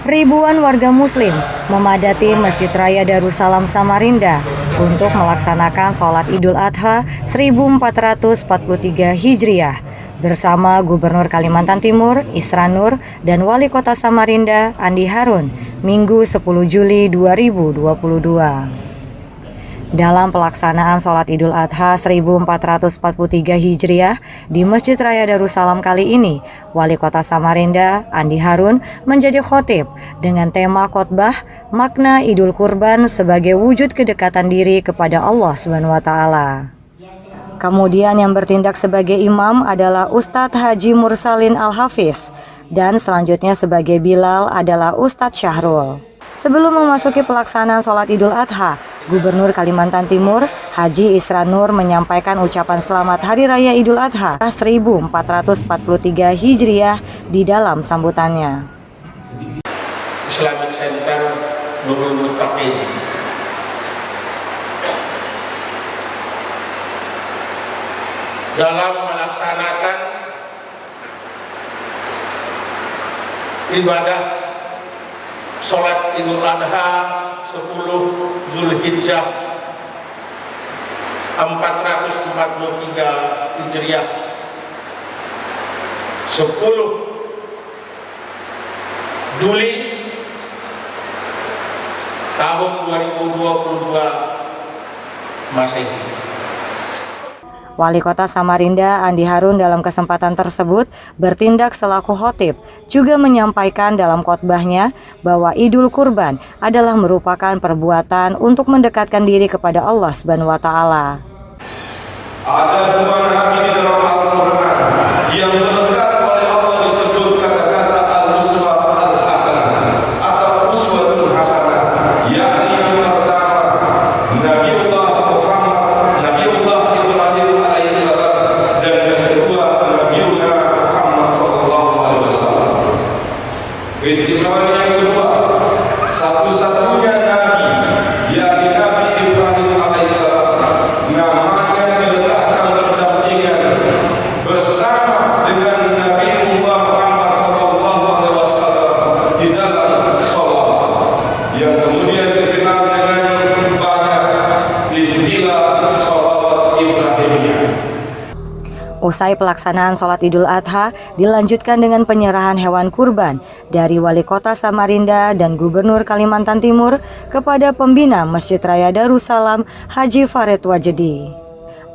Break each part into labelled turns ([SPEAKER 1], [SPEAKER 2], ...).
[SPEAKER 1] Ribuan warga Muslim memadati Masjid Raya Darussalam Samarinda untuk melaksanakan sholat Idul Adha 1443 Hijriah bersama Gubernur Kalimantan Timur Isran Nur dan Wali Kota Samarinda Andi Harun, Minggu 10 Juli 2022. Dalam pelaksanaan sholat Idul Adha 1443 Hijriah di Masjid Raya Darussalam kali ini, Wali Kota Samarinda Andi Harun menjadi khotib dengan tema khotbah makna Idul Kurban sebagai wujud kedekatan diri kepada Allah SWT. Kemudian yang bertindak sebagai imam adalah Ustadz Haji Mursalin Al-Hafiz dan selanjutnya sebagai Bilal adalah Ustadz Syahrul. Sebelum memasuki pelaksanaan sholat Idul Adha, Gubernur Kalimantan Timur Haji Isran Nur menyampaikan ucapan selamat Hari Raya Idul Adha 1443 Hijriah di dalam sambutannya.
[SPEAKER 2] Islamic Center Nurul Muttaqin dalam melaksanakan ibadah sholat Idul Adha 10 Zulhijjah 443 Hijriah 10 Juli tahun 2022 Masehi.
[SPEAKER 1] Wali Kota Samarinda Andi Harun dalam kesempatan tersebut bertindak selaku khotib, juga menyampaikan dalam khotbahnya bahwa Idul Kurban adalah merupakan perbuatan untuk mendekatkan diri kepada Allah SWT.
[SPEAKER 3] Ada dua nabi di dalam Al-Quran yang melekat oleh Allah disebut kata-kata al-uswah al-hasanah atau uswatun hasanah, yakni yang pertama Nabiullah Muhammad, Nabiullah Ibrahim alaihissalam, dan yang kedua Nabiullah Muhammad sallallahu alaihi wasallam. Keistimewaan yang kedua, satu-satunya nabi yakni Nabi Ibrahim alaihissalam, namanya diletakkan berdampingan bersama dengan Nabiullah Muhammad sallallahu alaihi wasallam di dalam sholawat yang kemudian dikenal dengan banyak istilah sholawat Ibrahimiyah.
[SPEAKER 1] Usai pelaksanaan sholat Idul Adha dilanjutkan dengan penyerahan hewan kurban dari Wali Kota Samarinda dan Gubernur Kalimantan Timur kepada pembina Masjid Raya Darussalam Haji Farid Wajedi.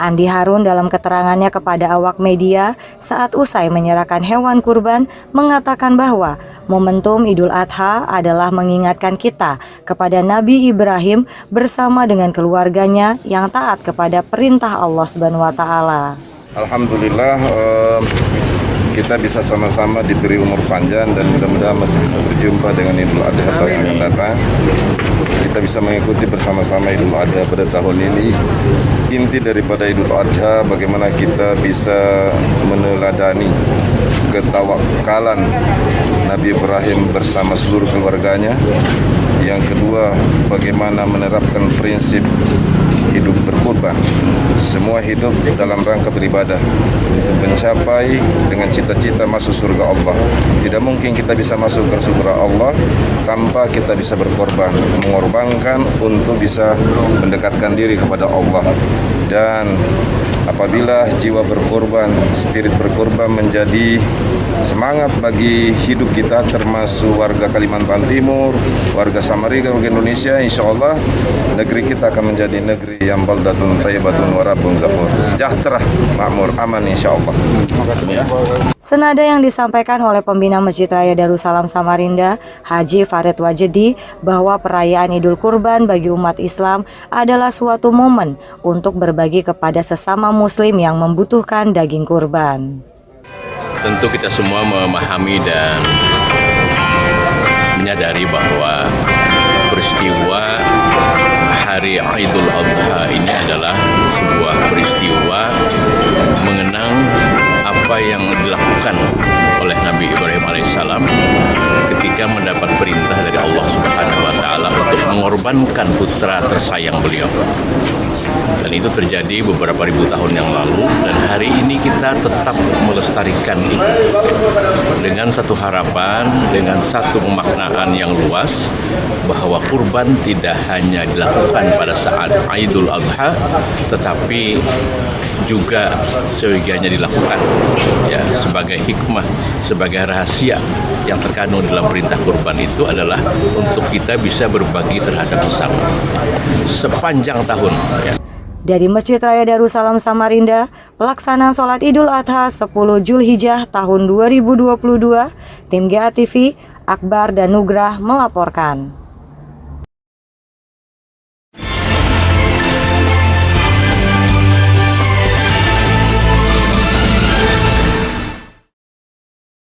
[SPEAKER 1] Andi Harun dalam keterangannya kepada awak media saat usai menyerahkan hewan kurban mengatakan bahwa momentum Idul Adha adalah mengingatkan kita kepada Nabi Ibrahim bersama dengan keluarganya yang taat kepada perintah Allah SWT.
[SPEAKER 4] Alhamdulillah kita bisa sama-sama diberi umur panjang dan mudah-mudahan masih bisa berjumpa dengan Idul Adha tahun yang akan datang. Kita bisa mengikuti bersama-sama Idul Adha pada tahun ini. Inti daripada Idul Adha bagaimana kita bisa meneladani ketawakalan Nabi Ibrahim bersama seluruh keluarganya. Yang kedua, bagaimana menerapkan prinsip hidup berkurban. Semua hidup dalam rangka beribadah untuk mencapai dengan cita-cita masuk surga Allah. Tidak mungkin kita bisa masuk ke surga Allah tanpa kita bisa berkorban, mengorbankan untuk bisa mendekatkan diri kepada Allah. Dan apabila jiwa berkorban, spirit berkorban menjadi semangat bagi hidup kita, termasuk warga Kalimantan Timur, warga Samarinda, warga Indonesia, insya Allah negeri kita akan menjadi negeri yang baldatun thayyibatun wa rabbun ghafur, sejahtera, makmur, aman insya Allah.
[SPEAKER 1] Senada yang disampaikan oleh pembina Masjid Raya Darussalam Samarinda, Haji Farid Wajedi, bahwa perayaan Idul Kurban bagi umat Islam adalah suatu momen untuk berbagi kepada sesama Muslim yang membutuhkan daging kurban.
[SPEAKER 5] Tentu kita semua memahami dan menyadari bahwa peristiwa Hari Idul Adha ini adalah sebuah peristiwa mengenang apa yang dilakukan oleh Nabi Ibrahim alaihissalam ketika mendapat perintah dari Allah Subhanahu wa taala untuk mengorbankan putra tersayang beliau. Dan itu terjadi beberapa ribu tahun yang lalu, dan hari ini kita tetap melestarikan itu dengan satu harapan, dengan satu pemaknaan yang luas bahwa kurban tidak hanya dilakukan pada saat Idul Adha, tetapi juga seyogianya dilakukan ya, sebagai hikmah, sebagai rahasia yang terkandung dalam perintah kurban itu adalah untuk kita bisa berbagi terhadap sesama sepanjang tahun ya.
[SPEAKER 1] Dari Masjid Raya Darussalam Samarinda, pelaksanaan sholat Idul Adha 10 Zulhijjah tahun 2022, tim GA TV, Akbar dan Nugrah melaporkan.